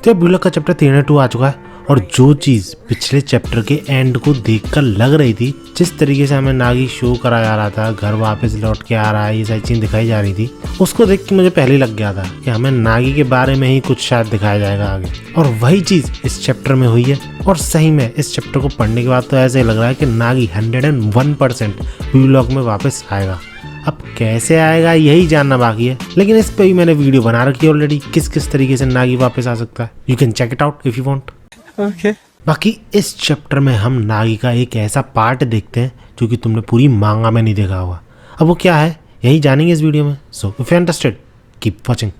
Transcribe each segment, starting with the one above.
तो ब्लॉग का चैप्टर 302 आ चुका है और जो चीज पिछले चैप्टर के एंड को देखकर लग रही थी, जिस तरीके से हमें नागी शो करा जा रहा था, घर वापस लौट के आ रहा है, ये सारी चीज दिखाई जा रही थी, उसको देख के मुझे पहले ही लग गया था कि हमें नागी के बारे में ही कुछ शायद दिखाया जाएगा आगे। और वही चीज इस चैप्टर में हुई है। और सही में इस चैप्टर को पढ़ने के बाद तो ऐसे लग रहा है कि नागी 101% ब्लॉग में वापस आएगा। अब कैसे आएगा यही जानना बाकी है, लेकिन इस पे भी मैंने वीडियो बना रखी है ऑलरेडी, किस किस तरीके से नागी वापस आ सकता है। You can check it out if you want. Okay. बाकी इस चैप्टर में हम नागी का एक ऐसा पार्ट देखते हैं जो कि तुमने पूरी मांगा में नहीं देखा होगा। अब वो क्या है यही जानेंगे इस वीडियो में। So if you interested keep watching.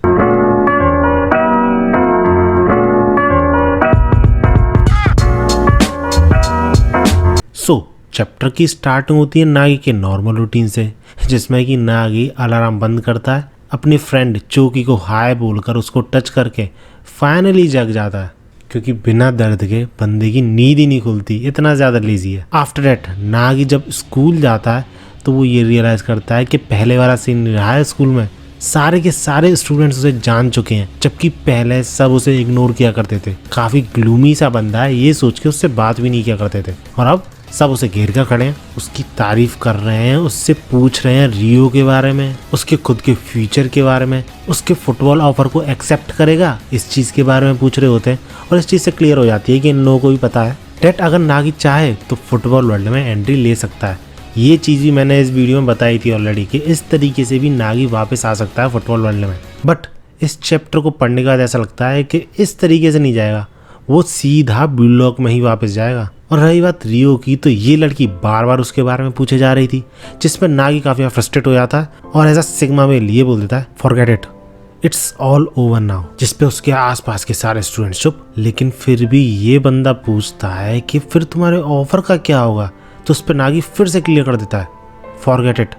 Chapter की स्टार्टिंग होती है नागी के नॉर्मल रूटीन से, जिसमें कि नागी अलार्म बंद करता है, अपनी फ्रेंड चौकी को हाय बोलकर उसको टच करके फाइनली जग जाता है, क्योंकि बिना दर्द के बंदे की नींद ही नहीं खुलती, इतना ज़्यादा लेजी है। आफ्टर दैट नागी जब स्कूल जाता है तो वो ये रियलाइज़ करता है कि पहले वाला सीन नहीं रहा है। स्कूल में सारे के सारे स्टूडेंट्स उसे जान चुके हैं, जबकि पहले सब उसे इग्नोर किया करते थे। काफ़ी ग्लूमी सा बंदा है ये सोच के उससे बात भी नहीं किया करते थे, और अब सब उसे घेर कर खड़े हैं, उसकी तारीफ कर रहे हैं, उससे पूछ रहे हैं रियो के बारे में, उसके खुद के फ्यूचर के बारे में, उसके फुटबॉल ऑफर को एक्सेप्ट करेगा इस चीज़ के बारे में पूछ रहे होते हैं। और इस चीज़ से क्लियर हो जाती है कि इन लोगों को भी पता है डेट अगर नागी चाहे तो फुटबॉल वर्ल्ड में एंट्री ले सकता है। ये चीज़ भी मैंने इस वीडियो में बताई थी ऑलरेडी कि इस तरीके से भी नागी वापस आ सकता है फुटबॉल वर्ल्ड में। बट इस चैप्टर को पढ़ने के बाद ऐसा लगता है कि इस तरीके से नहीं जाएगा, वो सीधा ब्लॉक में ही वापस जाएगा। और रही बात रियो की, तो ये लड़की बार बार उसके बारे में पूछे जा रही थी, जिस पर नागी काफ़ी फ्रस्ट्रेट हो जाता है और ऐसा सिग्मा में लिए बोल देता है forget it, it's all over now, जिस पे उसके आसपास के सारे स्टूडेंट्स चुप। लेकिन फिर भी ये बंदा पूछता है कि फिर तुम्हारे ऑफर का क्या होगा, तो उस पर नागी फिर से क्लियर कर देता है forget it,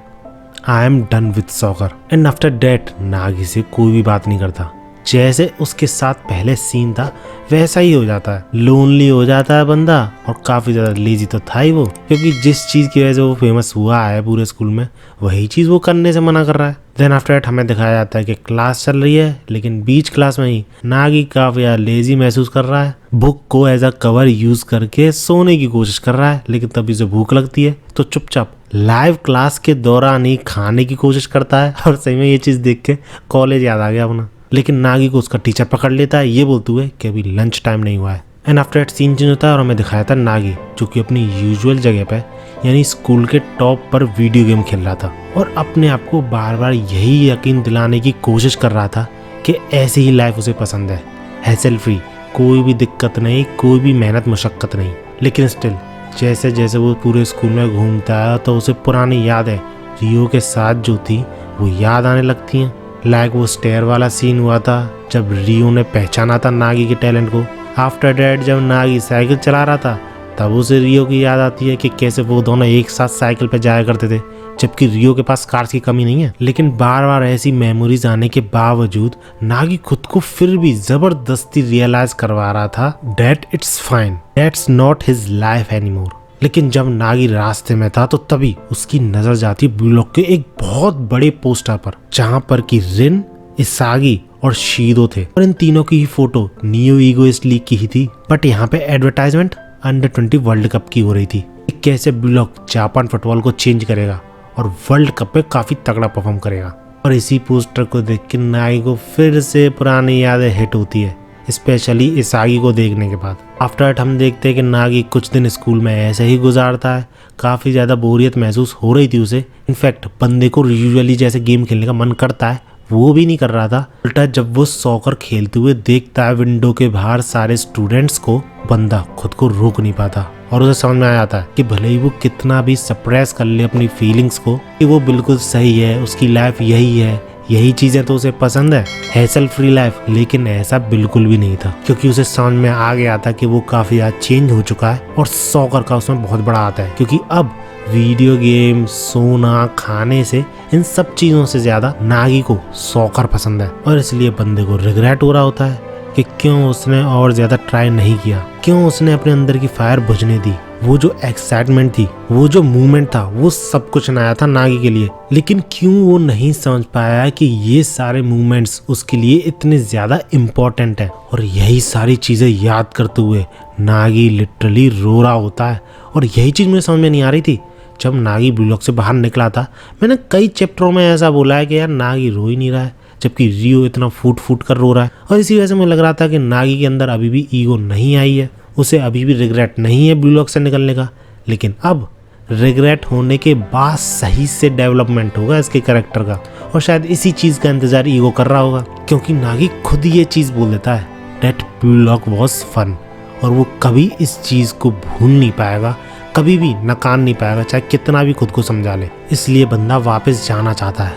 I am done with soccer. And after that Nagi से कोई भी बात नहीं करता। जैसे उसके साथ पहले सीन था वैसा ही हो जाता है, लोनली हो जाता है बंदा, और काफ़ी ज़्यादा लेजी तो था ही वो, क्योंकि जिस चीज़ की वजह से वो फेमस हुआ है पूरे स्कूल में वही चीज़ वो करने से मना कर रहा है। देन आफ्टर दैट हमें दिखाया जाता है कि क्लास चल रही है, लेकिन बीच क्लास में ही नागी काफ़ी ज़्यादा लेजी महसूस कर रहा है, बुक को एज अ कवर यूज़ करके सोने की कोशिश कर रहा है, लेकिन तभी उसे भूख लगती है तो चुपचाप लाइव क्लास के दौरान ही खाने की कोशिश करता है। और सही में ये चीज़ देख के कॉलेज याद आ गया अपना। लेकिन नागी को उसका टीचर पकड़ लेता है ये बोलते हुए कि अभी लंच टाइम नहीं हुआ है। And after that scene change होता है और हमें दिखाया था नागी जो कि अपनी यूजुअल जगह पे यानी स्कूल के टॉप पर वीडियो गेम खेल रहा था, और अपने आप को बार बार यही यकीन दिलाने की कोशिश कर रहा था कि ऐसी ही लाइफ उसे पसंद है, हैसल फ्री, कोई भी दिक्कत नहीं, कोई भी मेहनत मुशक्कत नहीं। लेकिन स्टिल जैसे जैसे वो पूरे स्कूल में घूमता है तो उसे पुरानी यादें रियो के साथ जो थी वो याद आने लगती हैं। लाइक वो स्टेयर वाला सीन हुआ था जब रियो ने पहचाना था नागी के टैलेंट को। आफ्टर दैट जब नागी साइकिल चला रहा था तब उसे रियो की याद आती है कि कैसे वो दोनों एक साथ साइकिल पर जाया करते थे, जबकि रियो के पास कार्स की कमी नहीं है। लेकिन बार बार ऐसी मेमोरीज आने के बावजूद नागी खुद को फिर भी जबरदस्ती रियलाइज करवा रहा था that it's fine, that's not his life anymore. लेकिन जब नागी रास्ते में था तो तभी उसकी नजर जाती ब्लॉक के एक बहुत बड़े पोस्टर पर, जहां पर कि रिन, इसागी और शीदो थे, और इन तीनों की ही फोटो नियो ईगोइस्ट लीग की ही थी। बट यहाँ पे एडवर्टाइजमेंट अंडर 20 वर्ल्ड कप की हो रही थी, कैसे ब्लॉक जापान फुटबॉल को चेंज करेगा और वर्ल्ड कप पे काफी तगड़ा परफॉर्म करेगा। और इसी पोस्टर को देख के नागी को फिर से पुरानी यादें हिट होती है, स्पेशली इसागी को देखने के बाद। आफ्टर दैट हम देखते हैं कि नागी कुछ दिन स्कूल में ऐसे ही गुजारता है, काफ़ी ज़्यादा बोरियत महसूस हो रही थी उसे। इनफैक्ट बंदे को यूजुअली जैसे गेम खेलने का मन करता है वो भी नहीं कर रहा था। उल्टा जब वो सॉकर खेलते हुए देखता है विंडो के बाहर सारे स्टूडेंट्स को, बंदा खुद को रोक नहीं पाता, और उसे समझ में आ जाता है कि भले ही वो कितना भी सप्रेस कर ले अपनी फीलिंग्स को कि वो बिल्कुल सही है, उसकी लाइफ यही है, यही चीजें तो उसे पसंद है, हैसल फ्री लाइफ। लेकिन ऐसा बिल्कुल भी नहीं था, क्योंकि उसे समझ में आ गया था कि वो काफी ज्यादा चेंज हो चुका है, और सॉकर का उसमें बहुत बड़ा आता है, क्योंकि अब वीडियो गेम, सोना, खाने से इन सब चीजों से ज्यादा नागी को सॉकर पसंद है। और इसलिए बंदे को रिग्रेट हो रहा होता है कि क्यों उसने और ज्यादा ट्राई नहीं किया, क्यों उसने अपने अंदर की फायर बुझने दी। वो जो एक्साइटमेंट थी, वो जो मूवमेंट था, वो सब कुछ नया था नागी के लिए। लेकिन क्यों वो नहीं समझ पाया कि ये सारे मूवमेंट्स उसके लिए इतने ज्यादा इम्पोर्टेंट है। और यही सारी चीजें याद करते हुए नागी लिटरली रो रहा होता है। और यही चीज मुझे समझ में नहीं आ रही थी जब नागी ब्लू लॉक से बाहर निकला था। मैंने कई चैप्टरों में ऐसा बोला है कि यार नागी रो ही नहीं रहा है, जबकि रियो इतना फूट फूट कर रो रहा है। और इसी वजह से मुझे लग रहा था कि नागी के अंदर अभी भी ईगो नहीं आई है, उसे अभी भी रिग्रेट नहीं है ब्लू लॉक से निकलने का। लेकिन अब रिग्रेट होने के बाद सही से डेवलपमेंट होगा इसके कैरेक्टर का, और शायद इसी चीज़ का इंतजार ईगो कर रहा होगा, क्योंकि नागी खुद ये चीज़ बोल देता है that Blue Lock was fun. और वो कभी इस चीज़ को भूल नहीं पाएगा, कभी भी नकार नहीं पाएगा, चाहे कितना भी खुद को समझा ले। इसलिए बंदा वापस जाना चाहता है,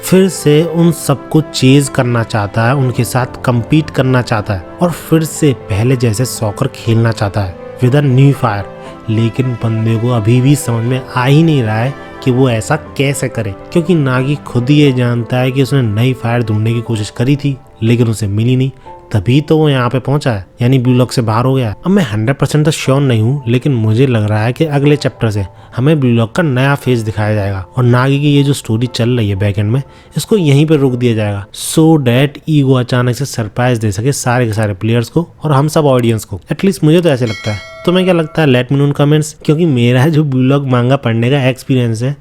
फिर से उन सबको चेज करना चाहता है, उनके साथ compete करना चाहता है, और फिर से पहले जैसे सॉकर खेलना चाहता है विद अ न्यू फायर। लेकिन बंदे को अभी भी समझ में आ ही नहीं रहा है कि वो ऐसा कैसे करे, क्योंकि नागी खुद ही ये जानता है कि उसने नई फायर ढूंढने की कोशिश करी थी लेकिन उसे मिली नहीं, तभी तो वो यहाँ पे पहुंचा है, यानी ब्लू लॉक से बाहर हो गया। अब मैं 100% तो श्योर नहीं हूँ, लेकिन मुझे लग रहा है कि अगले चैप्टर से हमें ब्लू लॉक का नया फेज दिखाया जाएगा, और नागी की ये जो स्टोरी चल रही है बैक एंड में, इसको यहीं पे रोक दिया जाएगा, सो डैट ईगो अचानक से सरप्राइज दे सके सारे के सारे प्लेयर्स को और हम सब ऑडियंस को। एटलीस्ट मुझे तो ऐसे लगता है। तुम्हें क्या लगता है? लेट मी नो इन कमेंट्स, क्योंकि मेरा जो ब्लू लॉक मांगा पढ़ने का एक्सपीरियंस है,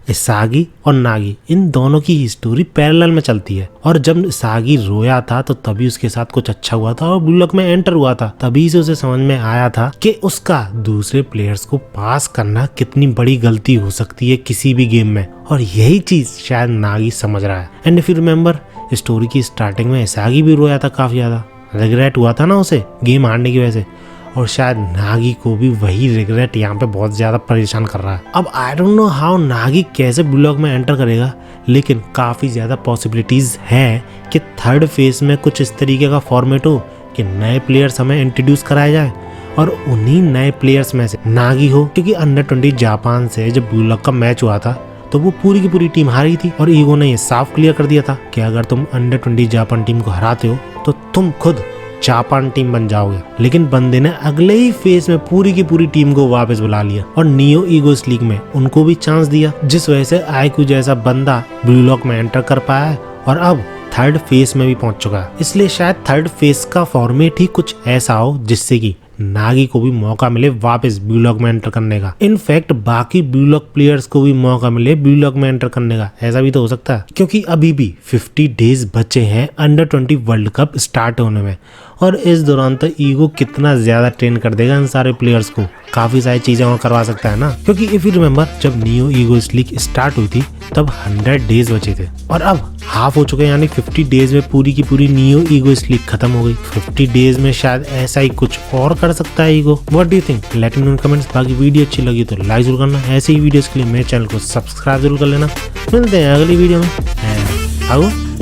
इसागी और नागी इन दोनों की स्टोरी पैरेलल में चलती है। और जब इसागी रोया था तो तभी उसके साथ कुछ अच्छा हुआ था और ब्लू लॉक में एंटर हुआ था, तभी से उसे समझ में आया था कि उसका दूसरे प्लेयर्स को पास करना कितनी बड़ी गलती हो सकती है किसी भी गेम में। और यही चीज शायद नागी समझ रहा है। And if you remember, story की स्टार्टिंग में इसागी भी रोया था, काफी ज्यादा रिग्रेट हुआ था ना उसे गेम हारने की वजह से, और शायद नागी को भी वही रिग्रेट यहाँ पे बहुत ज़्यादा परेशान कर रहा है। अब I don't know how Nagi कैसे ब्लू लॉक में एंटर करेगा, लेकिन काफ़ी ज़्यादा पॉसिबिलिटीज़ हैं कि थर्ड फेज में कुछ इस तरीके का फॉर्मेट हो कि नए प्लेयर्स हमें इंट्रोड्यूस कराए जाए, और उन्हीं नए प्लेयर्स में से नागी हो। क्योंकि अंडर 20 जापान से जब ब्लू लॉक का मैच हुआ था तो वो पूरी की पूरी टीम हारी थी, और ईगो ने ये साफ क्लियर कर दिया था कि अगर तुम अंडर 20 जापान टीम को हराते हो तो तुम खुद जापान टीम बन जाओगे। लेकिन बंदे ने अगले ही फेज में पूरी की पूरी टीम को वापस बुला लिया और नियो ईगोस लीग में उनको भी चांस दिया, जिस वजह से आईक्यू जैसा बंदा ब्लू लॉक में एंटर कर पाया है और अब थर्ड फेज में भी पहुंच चुका है। इसलिए शायद थर्ड फेज का फॉर्मेट ही कुछ ऐसा हो जिससे कि नागी को भी मौका मिले वापस ब्लू लॉक में एंटर करने का। इनफैक्ट बाकी ब्लू लॉक प्लेयर्स को भी मौका मिले ब्लू लॉक में एंटर करने का, ऐसा भी तो हो सकता है। क्योंकि अभी भी 50 डेज बचे हैं अंडर 20 वर्ल्ड कप स्टार्ट होने में, और इस दौरान तो ईगो कितना ज्यादा ट्रेन कर देगा इन सारे प्लेयर्स को, काफी सारी चीजें और करवा सकता है ना। क्योंकि इफ यू रिमेम्बर, जब नियो ईगोस लीग स्टार्ट हुई थी तब 100 डेज बचे थे, और अब हाफ हो चुके हैं, यानी 50 डेज में पूरी की पूरी नियो ईगोस लीग खत्म हो गई। 50 डेज में शायद ऐसा ही कुछ और कर सकता है ego. What do you think? Let me know in comments. बाकी वीडियो अच्छी लगी तो लाइक जरूर करना, ऐसे ही वीडियोस के लिए मेरे चैनल को सब्सक्राइब जरूर कर लेना। मिलते हैं अगली वीडियो में। आओ।